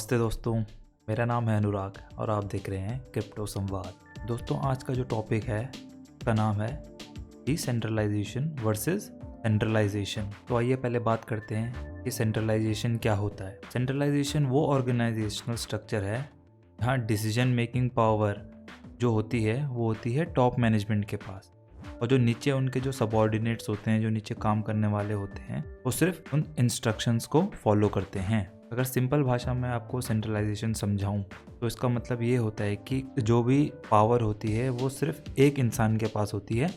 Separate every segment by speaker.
Speaker 1: नमस्ते दोस्तों, मेरा नाम है अनुराग और आप देख रहे हैं क्रिप्टो संवाद। दोस्तों, आज का जो टॉपिक है उसका नाम है डिसेंट्रलाइजेशन वर्सेस सेंट्रलाइजेशन। तो आइए पहले बात करते हैं कि सेंट्रलाइजेशन क्या होता है। सेंट्रलाइजेशन वो ऑर्गेनाइजेशनल स्ट्रक्चर है जहाँ डिसीजन मेकिंग पावर जो होती है वो होती है टॉप मैनेजमेंट के पास, और जो नीचे उनके जो सबऑर्डिनेट्स होते हैं, जो नीचे काम करने वाले होते हैं, वो सिर्फ उन इंस्ट्रक्शंस को फॉलो करते हैं। अगर सिंपल भाषा में आपको सेंट्रलाइजेशन समझाऊं तो इसका मतलब ये होता है कि जो भी पावर होती है वो सिर्फ एक इंसान के पास होती है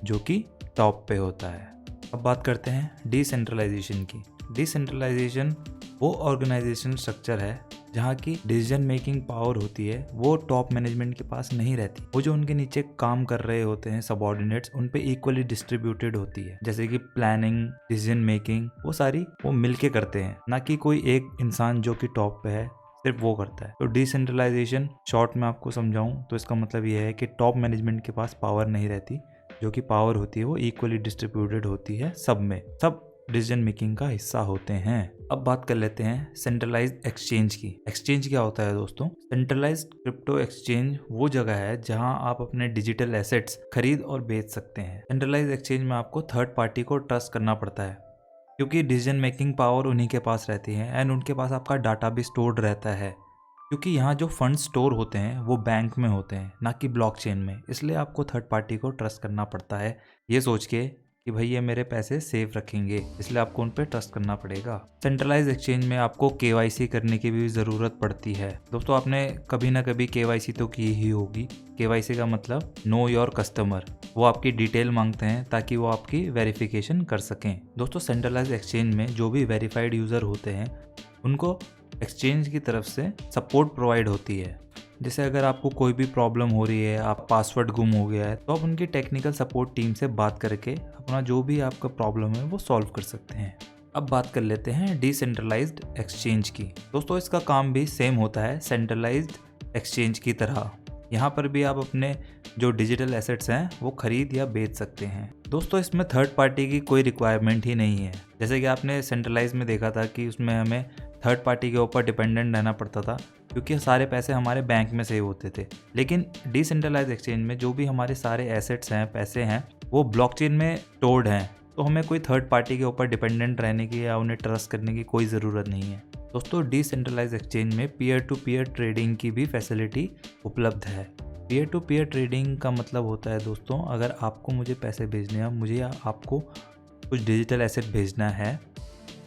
Speaker 1: जो कि टॉप पे होता है। अब बात करते हैं डिसेंट्रलाइजेशन की। डिसेंट्रलाइजेशन वो ऑर्गेनाइजेशन स्ट्रक्चर है जहाँ की डिसीजन मेकिंग पावर होती है वो टॉप मैनेजमेंट के पास नहीं रहती। वो जो उनके नीचे काम कर रहे होते हैं सबऑर्डिनेट्स, उन पे इक्वली डिस्ट्रीब्यूटेड होती है। जैसे कि प्लानिंग, डिसीजन मेकिंग, वो सारी वो मिलके करते हैं, ना कि कोई एक इंसान जो कि टॉप पे है सिर्फ वो करता है। तो डिसेंट्रलाइजेशन शॉर्ट में आपको समझाऊं तो इसका मतलब ये है कि टॉप मैनेजमेंट के पास पावर नहीं रहती, जो कि पावर होती है वो इक्वली डिस्ट्रीब्यूटेड होती है सब में, सब डिसीजन मेकिंग का हिस्सा होते हैं। अब बात कर लेते हैं सेंट्रलाइज्ड एक्सचेंज की। एक्सचेंज क्या होता है दोस्तों? सेंट्रलाइज्ड क्रिप्टो एक्सचेंज वो जगह है जहां आप अपने डिजिटल एसेट्स खरीद और बेच सकते हैं। सेंट्रलाइज्ड एक्सचेंज में आपको थर्ड पार्टी को ट्रस्ट करना पड़ता है, क्योंकि डिसीजन मेकिंग पावर उन्हीं के पास रहती है एंड उनके पास आपका डाटा भी स्टोर्ड रहता है। क्योंकि यहाँ जो फंड स्टोर होते हैं वो बैंक में होते हैं, ना कि ब्लॉकचेन में, इसलिए आपको थर्ड पार्टी को ट्रस्ट करना पड़ता है, ये सोच के कि भाई ये मेरे पैसे सेफ रखेंगे, इसलिए आपको उन पर ट्रस्ट करना पड़ेगा। सेंट्रलाइज एक्सचेंज में आपको केवाईसी करने की भी ज़रूरत पड़ती है। दोस्तों, आपने कभी ना कभी केवाईसी तो की ही होगी। केवाईसी का मतलब नो योर कस्टमर। वो आपकी डिटेल मांगते हैं ताकि वो आपकी वेरिफिकेशन कर सकें। दोस्तों, सेंट्रलाइज एक्सचेंज में जो भी वेरीफाइड यूज़र होते हैं उनको एक्सचेंज की तरफ से सपोर्ट प्रोवाइड होती है। जैसे अगर आपको कोई भी प्रॉब्लम हो रही है, आप पासवर्ड गुम हो गया है, तो आप उनकी टेक्निकल सपोर्ट टीम से बात करके अपना जो भी आपका प्रॉब्लम है वो सॉल्व कर सकते हैं। अब बात कर लेते हैं डिसेंट्रलाइज्ड एक्सचेंज की। दोस्तों, इसका काम भी सेम होता है सेंट्रलाइज्ड एक्सचेंज की तरह। यहाँ पर भी आप अपने जो डिजिटल एसेट्स हैं वो खरीद या बेच सकते हैं। दोस्तों, इसमें थर्ड पार्टी की कोई रिक्वायरमेंट ही नहीं है। जैसे कि आपने सेंट्रलाइज में देखा था कि उसमें हमें थर्ड पार्टी के ऊपर डिपेंडेंट रहना पड़ता था, क्योंकि सारे पैसे हमारे बैंक में सेव होते थे। लेकिन डिसेंट्रलाइज एक्सचेंज में जो भी हमारे सारे एसेट्स हैं, पैसे हैं, वो ब्लॉकचेन में स्टोर्ड हैं, तो हमें कोई थर्ड पार्टी के ऊपर डिपेंडेंट रहने की या उन्हें ट्रस्ट करने की कोई ज़रूरत नहीं है। दोस्तों, डिसेंट्रलाइज एक्सचेंज में पीयर टू पीयर ट्रेडिंग की भी फैसिलिटी उपलब्ध है। पीयर टू पीयर ट्रेडिंग का मतलब होता है दोस्तों, अगर आपको मुझे पैसे भेजने हैं, मुझे या आपको कुछ डिजिटल एसेट भेजना है,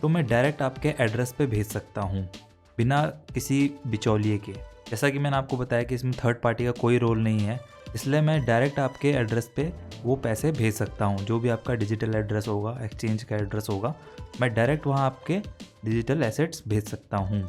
Speaker 1: तो मैं डायरेक्ट आपके एड्रेस पे भेज सकता हूँ बिना किसी बिचौलिए के। जैसा कि मैंने आपको बताया कि इसमें थर्ड पार्टी का कोई रोल नहीं है, इसलिए मैं डायरेक्ट आपके एड्रेस पे वो पैसे भेज सकता हूँ। जो भी आपका डिजिटल एड्रेस होगा, एक्सचेंज का एड्रेस होगा, मैं डायरेक्ट वहाँ आपके डिजिटल एसेट्स भेज सकता हूँ।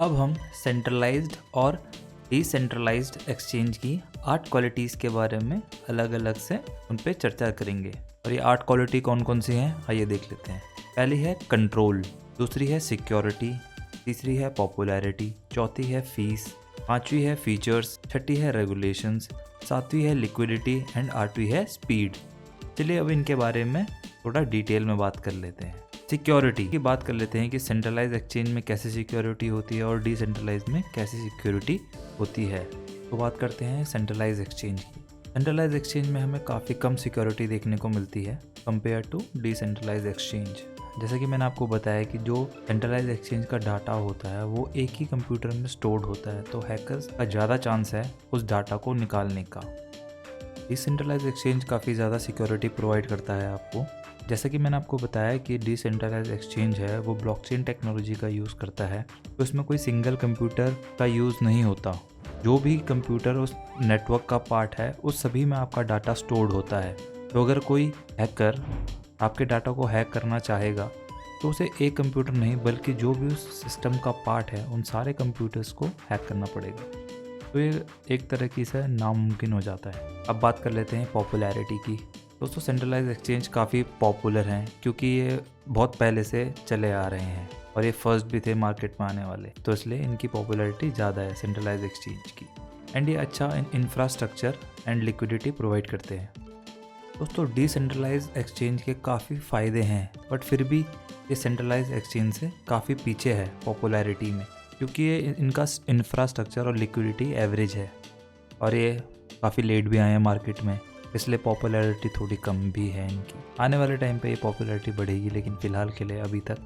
Speaker 1: अब हम सेंट्रलाइज्ड और डिसेंट्रलाइज्ड एक्सचेंज की 8 क्वालिटीज़ के बारे में अलग अलग से उन पर चर्चा करेंगे। और ये 8 क्वालिटी कौन कौन सी हैं, आइए देख लेते हैं। पहली है कंट्रोल, दूसरी है सिक्योरिटी, तीसरी है पॉपुलैरिटी, चौथी है फीस, पांचवी है फीचर्स, छठी है रेगुलेशंस, सातवीं है लिक्विडिटी एंड आठवीं है स्पीड। चलिए अब इनके बारे में थोड़ा डिटेल में बात कर लेते हैं। सिक्योरिटी की बात कर लेते हैं कि सेंट्रलाइज एक्सचेंज में कैसी सिक्योरिटी होती है और डिसेंट्रलाइज में कैसी सिक्योरिटी होती है। तो बात करते हैं सेंट्रलाइज एक्सचेंज की। सेंट्रलाइज एक्सचेंज में हमें काफ़ी कम सिक्योरिटी देखने को मिलती है कंपेयर टू डिसेंट्रलाइज एक्सचेंज। जैसे कि मैंने आपको बताया कि जो सेंट्रलाइज एक्सचेंज का डाटा होता है वो एक ही कंप्यूटर में स्टोर्ड होता है, तो हैकर्स का ज़्यादा चांस है उस डाटा को निकालने का। डिसेंट्रलाइज एक्सचेंज काफ़ी ज़्यादा सिक्योरिटी प्रोवाइड करता है आपको। जैसा कि मैंने आपको बताया कि डिसेंट्रलाइज एक्सचेंज है वो ब्लॉकचेन टेक्नोलॉजी का यूज़ करता है, तो इसमें कोई सिंगल कंप्यूटर का यूज़ नहीं होता। जो भी कंप्यूटर उस नेटवर्क का पार्ट है उस सभी में आपका डाटा स्टोर्ड होता है। तो अगर कोई हैकर आपके डाटा को हैक करना चाहेगा तो उसे एक कंप्यूटर नहीं बल्कि जो भी उस सिस्टम का पार्ट है उन सारे कंप्यूटर्स को हैक करना पड़ेगा। तो ये एक तरह की से नामुमकिन हो जाता है। अब बात कर लेते हैं पॉपुलैरिटी की। दोस्तों, सेंट्रलाइज एक्सचेंज काफ़ी पॉपुलर हैं क्योंकि ये बहुत पहले से चले आ रहे हैं और ये फर्स्ट भी थे मार्केट में आने वाले, तो इसलिए इनकी पॉपुलैरिटी ज़्यादा है सेंट्रलाइज एक्सचेंज की। एंड ये अच्छा इंफ्रास्ट्रक्चर एंड लिक्विडिटी प्रोवाइड करते हैं। दोस्तों, डिसेंट्रलाइज एक्सचेंज के काफ़ी फ़ायदे हैं, बट फिर भी ये सेंट्रलाइज एक्सचेंज से काफ़ी पीछे है पॉपुलैरिटी में। क्योंकि ये इनका इंफ्रास्ट्रक्चर और लिक्विडिटी एवरेज है और ये काफ़ी लेट भी आए हैं मार्केट में, इसलिए पॉपुलैरिटी थोड़ी कम भी है इनकी। आने वाले टाइम पे ये पॉपुलैरिटी बढ़ेगी, लेकिन फ़िलहाल के लिए अभी तक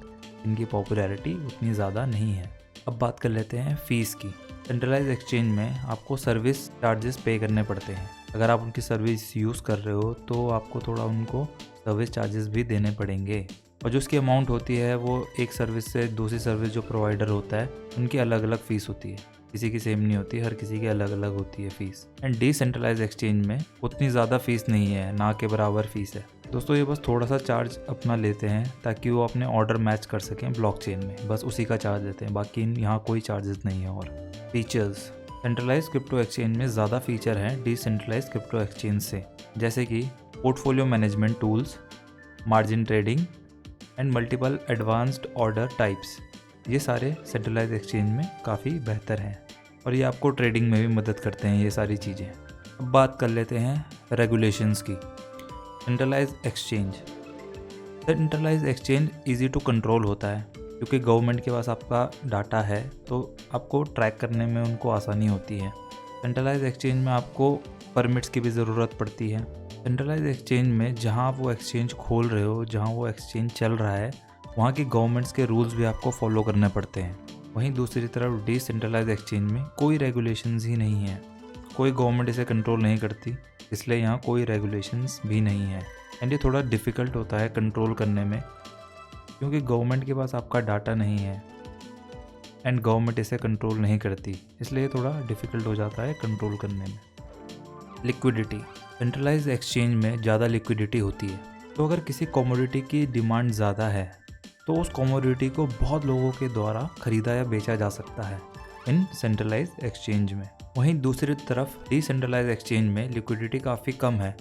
Speaker 1: इनकी पॉपुलैरिटी उतनी ज़्यादा नहीं है। अब बात कर लेते हैं फ़ीस की। सेंट्रलाइज एक्सचेंज में आपको सर्विस चार्जेस पे करने पड़ते हैं। अगर आप उनकी सर्विस यूज़ कर रहे हो तो आपको थोड़ा उनको सर्विस चार्जेस भी देने पड़ेंगे, और जो उसकी अमाउंट होती है वो एक सर्विस से दूसरी सर्विस जो प्रोवाइडर होता है उनकी अलग अलग फ़ीस होती है, किसी की सेम नहीं होती, हर किसी की अलग अलग होती है फ़ीस। एंड डिसेंट्रलाइज एक्सचेंज में उतनी ज़्यादा फ़ीस नहीं है, ना के बराबर फ़ीस है। दोस्तों ये बस थोड़ा सा चार्ज अपना लेते हैं ताकि वो अपने ऑर्डर मैच कर सकें ब्लॉकचेन में, बस उसी का चार्ज लेते हैं, बाकी यहाँ कोई चार्जेस नहीं है। और फीचर्स, सेंट्रलाइज क्रिप्टो एक्सचेंज में ज़्यादा फीचर हैं डिसेंट्रलाइज क्रिप्टो एक्सचेंज से, जैसे कि portfolio management tools, margin trading and multiple advanced order types. ये सारे सेंट्रलाइज एक्सचेंज में काफ़ी बेहतर हैं और ये आपको ट्रेडिंग में भी मदद करते हैं ये सारी चीज़ें। अब बात कर लेते हैं रेगुलेशंस की। Centralise exchange easy to control होता है, क्योंकि गवर्नमेंट के पास आपका डाटा है तो आपको ट्रैक करने में उनको आसानी होती है। सेंट्रलाइज एक्सचेंज में आपको परमिट्स की भी ज़रूरत पड़ती है। सेंट्रलाइज एक्सचेंज में जहाँ आप वो एक्सचेंज खोल रहे हो, जहाँ वो एक्सचेंज चल रहा है, वहाँ की गवर्नमेंट्स के रूल्स भी आपको फॉलो करने पड़ते हैं। वहीं दूसरी तरफ डिसेंट्रलाइज एक्सचेंज में कोई रेगुलेशंस ही नहीं है, कोई गवर्नमेंट इसे कंट्रोल नहीं करती, इसलिए यहाँ कोई रेगुलेशंस भी नहीं है। एंड ये थोड़ा डिफ़िकल्ट होता है कंट्रोल करने में, क्योंकि गवर्नमेंट के पास आपका डाटा नहीं है एंड गवर्नमेंट इसे कंट्रोल नहीं करती, इसलिए थोड़ा डिफ़िकल्ट हो जाता है कंट्रोल करने में। लिक्विडिटी, सेंट्रलाइज एक्सचेंज में ज़्यादा लिक्विडिटी होती है, तो अगर किसी कमोडिटी की डिमांड ज़्यादा है तो उस कमोडिटी को बहुत लोगों के द्वारा खरीदा या बेचा जा सकता है इन सेंट्रलाइज एक्सचेंज में। वहीं दूसरी तरफ डिसेंट्रलाइज एक्सचेंज में लिक्विडिटी काफ़ी कम है,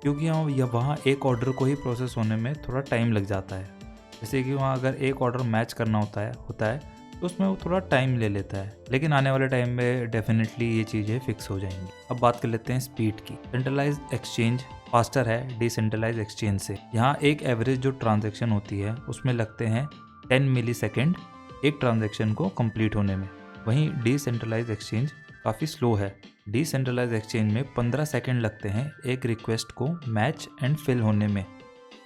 Speaker 1: क्योंकि वहाँ एक ऑर्डर को ही प्रोसेस होने में थोड़ा टाइम लग जाता है। जैसे कि वहाँ अगर एक ऑर्डर मैच करना होता है तो उसमें वो थोड़ा टाइम ले लेता है, लेकिन आने वाले टाइम में डेफिनेटली ये चीज़ें फिक्स हो जाएंगी। अब बात कर लेते हैं स्पीड की। सेंट्रलाइज एक्सचेंज फास्टर है डिसेंट्रलाइज एक्सचेंज से। यहाँ एक एवरेज जो ट्रांजैक्शन होती है उसमें लगते हैं 10 मिलीसेकंड एक ट्रांजैक्शन को कंप्लीट होने में। वहीं डिसेंट्रलाइज एक्सचेंज काफ़ी स्लो है। डिसेंट्रलाइज एक्सचेंज में 15 सेकंड लगते हैं एक रिक्वेस्ट को मैच एंड फिल होने में,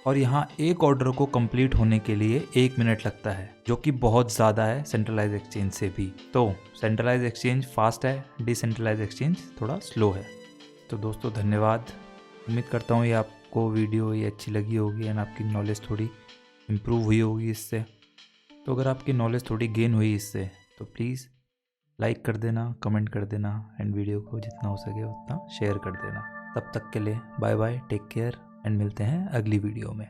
Speaker 1: और यहाँ एक ऑर्डर को कंप्लीट होने के लिए 1 मिनट लगता है, जो कि बहुत ज़्यादा है सेंट्रलाइज एक्सचेंज से भी। तो सेंट्रलाइज एक्सचेंज फास्ट है, डिसेंट्रलाइज एक्सचेंज थोड़ा स्लो है। तो दोस्तों धन्यवाद, उम्मीद करता हूँ ये आपको वीडियो ये अच्छी लगी होगी एंड आपकी नॉलेज थोड़ी इम्प्रूव हुई होगी इससे। तो अगर आपकी नॉलेज थोड़ी गेन हुई इससे तो प्लीज़ लाइक कर देना, कमेंट कर देना एंड वीडियो को जितना हो सके उतना शेयर कर देना। तब तक के लिए bye bye, take care and मिलते हैं अगली वीडियो में।